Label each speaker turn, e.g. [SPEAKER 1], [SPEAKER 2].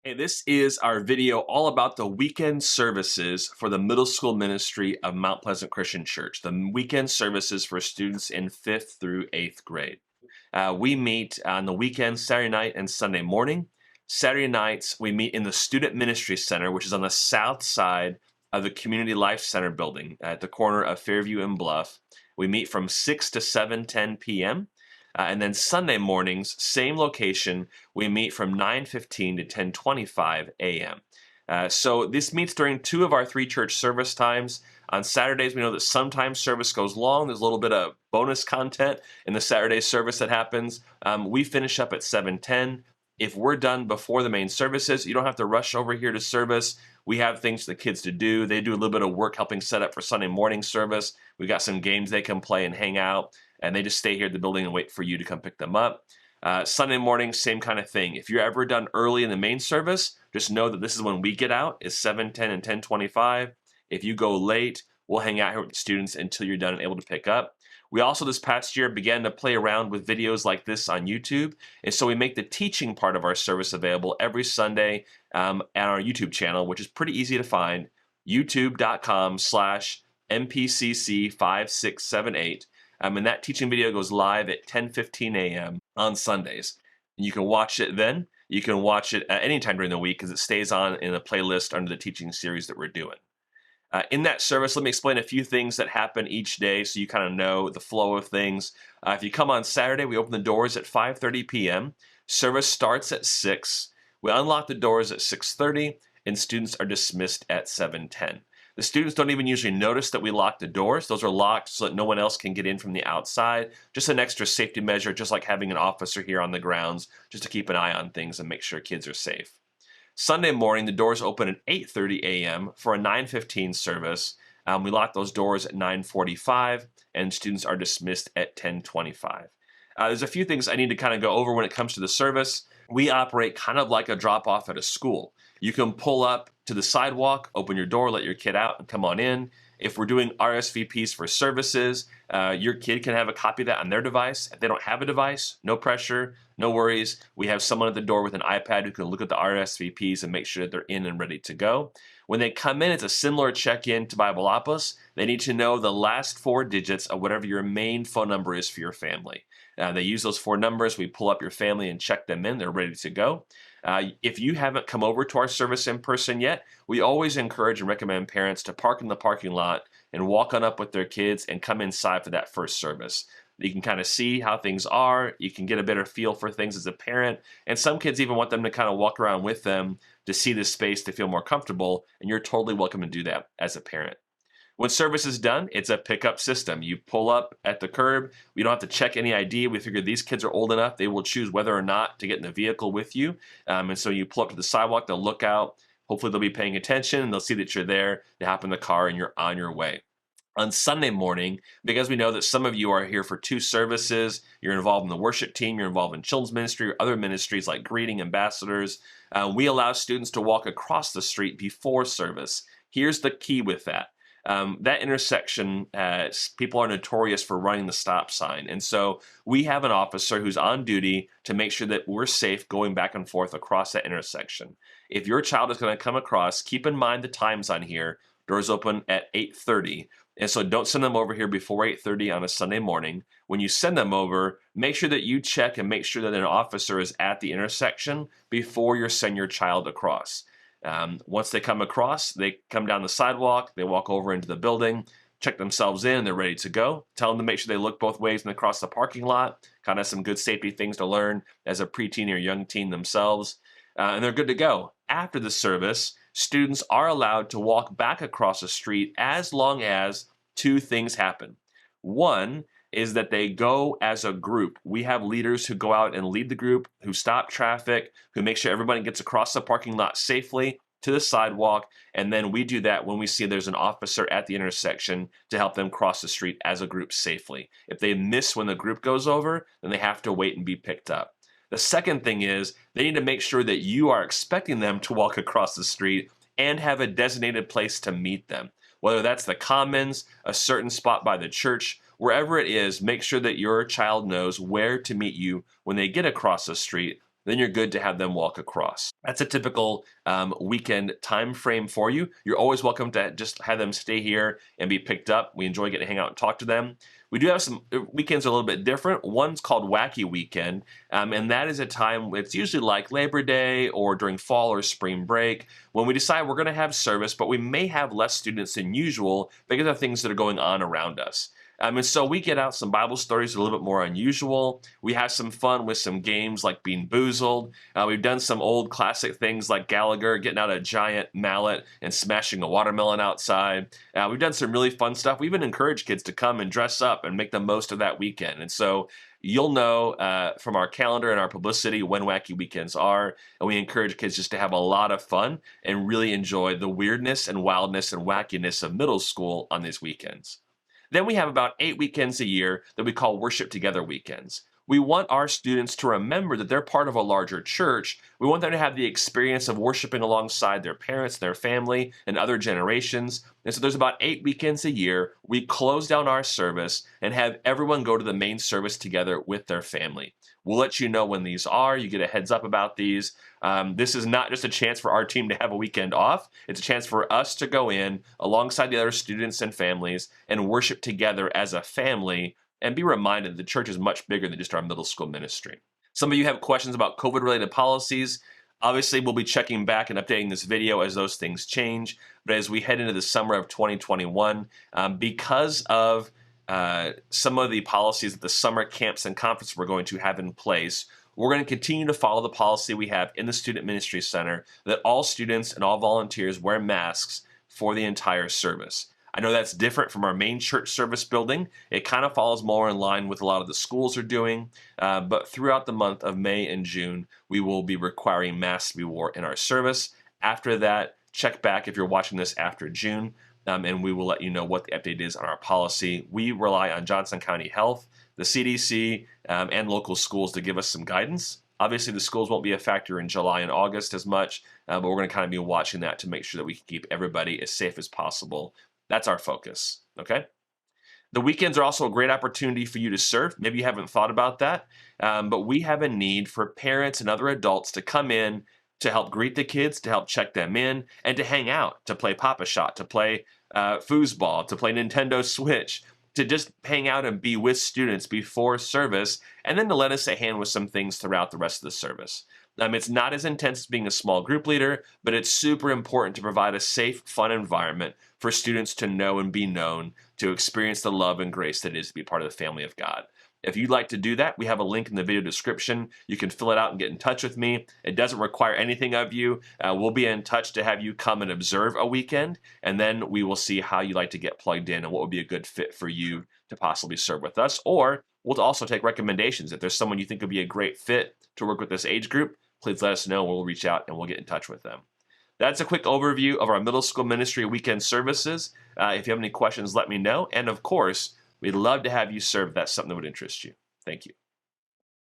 [SPEAKER 1] Hey, this is our video all about the weekend services for the middle school ministry of Mount Pleasant Christian Church, the weekend services for students in 5th through 8th grade. We meet on the weekends, Saturday night and Sunday morning. Saturday nights, we meet in the Student Ministry Center, which is on the south side of the Community Life Center building at the corner of Fairview and Bluff. We meet from 6 to 7:10 p.m. And then Sunday mornings, same location, we meet from 9:15 to 10:25 a.m. So this meets during two of our three church service times. On Saturdays, we know that sometimes service goes long. There's a little bit of bonus content in the Saturday service that happens. We finish up at 7:10. If we're done before the main services, you don't have to rush over here to service. We have things for the kids to do. They do a little bit of work helping set up for Sunday morning service. We got some games they can play and hang out, and they just stay here at the building and wait for you to come pick them up. Sunday morning, same kind of thing. If you're ever done early in the main service, just know that this is when we get out, is 7:10 and 10:25. If you go late, we'll hang out here with the students until you're done and able to pick up. We also this past year began to play around with videos like this on YouTube, and so we make the teaching part of our service available every Sunday at our YouTube channel, which is pretty easy to find, youtube.com/MPCC5678. And that teaching video goes live at 10:15 a.m. on Sundays. And you can watch it then. You can watch it at any time during the week because it stays on in a playlist under the teaching series that we're doing. In that service, let me explain a few things that happen each day so you kind of know the flow of things. If you come on Saturday, we open the doors at 5:30 p.m. Service starts at 6. We unlock the doors at 6:30, and students are dismissed at 7:10. The students don't even usually notice that we lock the doors. Those are locked so that no one else can get in from the outside. Just an extra safety measure, just like having an officer here on the grounds, just to keep an eye on things and make sure kids are safe. Sunday morning, the doors open at 8:30 a.m. for a 9:15 service. We lock those doors at 9:45, and students are dismissed at 10:25. There's a few things I need to kind of go over when it comes to the service. We operate kind of like a drop-off at a school. You can pull up to the sidewalk, open your door, let your kid out, and come on in. If we're doing RSVPs for services, your kid can have a copy of that on their device. If they don't have a device, no pressure, no worries. We have someone at the door with an iPad who can look at the RSVPs and make sure that they're in and ready to go. When they come in, it's a similar check-in to Bibleopolis. They need to know the last 4 digits of whatever your main phone number is for your family. They use those 4 numbers. We pull up your family and check them in. They're ready to go. If you haven't come over to our service in person yet, we always encourage and recommend parents to park in the parking lot and walk on up with their kids and come inside for that first service. You can kind of see how things are. You can get a better feel for things as a parent. And some kids even want them to kind of walk around with them to see the space to feel more comfortable. And you're totally welcome to do that as a parent. When service is done, it's a pickup system. You pull up at the curb. We don't have to check any ID. We figure these kids are old enough. They will choose whether or not to get in the vehicle with you. And so you pull up to the sidewalk. They'll look out. Hopefully they'll be paying attention, and they'll see that you're there. They hop in the car, and you're on your way. On Sunday morning, because we know that some of you are here for 2 services, you're involved in the worship team, you're involved in children's ministry or other ministries like greeting ambassadors, we allow students to walk across the street before service. Here's the key with that. That intersection, people are notorious for running the stop sign. And so we have an officer who's on duty to make sure that we're safe going back and forth across that intersection. If your child is going to come across, keep in mind the times on here. Doors open at 8:30. And so don't send them over here before 8:30 on a Sunday morning. When you send them over, make sure that you check and make sure that an officer is at the intersection before you send your child across. Once they come across, they come down the sidewalk, they walk over into the building, check themselves in, they're ready to go. Tell them to make sure they look both ways and across the parking lot. Kind of some good safety things to learn as a preteen or young teen themselves. And they're good to go. After the service, students are allowed to walk back across the street as long as 2 things happen. One is that they go as a group. We have leaders who go out and lead the group, who stop traffic, who make sure everybody gets across the parking lot safely to the sidewalk, and then we do that when we see there's an officer at the intersection to help them cross the street as a group safely. If they miss when the group goes over, then they have to wait and be picked up. The second thing is they need to make sure that you are expecting them to walk across the street and have a designated place to meet them. Whether that's the commons, a certain spot by the church, wherever it is, make sure that your child knows where to meet you when they get across the street then you're good to have them walk across. That's a typical weekend time frame for you. You're always welcome to just have them stay here and be picked up. We enjoy getting to hang out and talk to them. We do have some weekends are a little bit different. One's called Wacky Weekend, and that is a time, it's usually like Labor Day or during fall or spring break, when we decide we're going to have service, but we may have less students than usual because of things that are going on around us. And so we get out some Bible stories that are a little bit more unusual. We have some fun with some games like Bean Boozled. We've done some old classic things like Gallagher getting out a giant mallet and smashing a watermelon outside. We've done some really fun stuff. We even encourage kids to come and dress up and make the most of that weekend. And so you'll know from our calendar and our publicity when Wacky Weekends are, and we encourage kids just to have a lot of fun and really enjoy the weirdness and wildness and wackiness of middle school on these weekends. Then we have about 8 weekends a year that we call Worship Together weekends. We want our students to remember that they're part of a larger church. We want them to have the experience of worshiping alongside their parents, their family, and other generations. And so there's about 8 weekends a year. We close down our service and have everyone go to the main service together with their family. We'll let you know when these are. You get a heads up about these. This is not just a chance for our team to have a weekend off. It's a chance for us to go in alongside the other students and families and worship together as a family and be reminded that the church is much bigger than just our middle school ministry. Some of you have questions about COVID-related policies. Obviously, we'll be checking back and updating this video as those things change. But as we head into the summer of 2021, because of some of the policies that the summer camps and conferences we're going to have in place, we're going to continue to follow the policy we have in the Student Ministry Center that all students and all volunteers wear masks for the entire service. I know that's different from our main church service building. It kind of falls more in line with a lot of the schools are doing, but throughout the month of May and June, we will be requiring masks to be worn in our service. After that, check back if you're watching this after June, and we will let you know what the update is on our policy. We rely on Johnson County Health, the CDC, and local schools to give us some guidance. Obviously, the schools won't be a factor in July and August as much, but we're going to kind of be watching that to make sure that we can keep everybody as safe as possible. That's our focus, okay? The weekends are also a great opportunity for you to serve. Maybe you haven't thought about that, but we have a need for parents and other adults to come in to help greet the kids, to help check them in, and to hang out, to play Pop-A-Shot, to play foosball, to play Nintendo Switch, to just hang out and be with students before service, and then to let us a hand with some things throughout the rest of the service. It's not as intense as being a small group leader, but it's super important to provide a safe, fun environment for students to know and be known, to experience the love and grace that it is to be part of the family of God. If you'd like to do that, we have a link in the video description. You can fill it out and get in touch with me. It doesn't require anything of you. We'll be in touch to have you come and observe a weekend, and then we will see how you like to get plugged in and what would be a good fit for you to possibly serve with us. Or we'll also take recommendations. If there's someone you think would be a great fit to work with this age group, please let us know. We'll reach out and we'll get in touch with them. That's a quick overview of our middle school ministry weekend services. If you have any questions, let me know. And of course, we'd love to have you serve if that's something that would interest you. Thank you.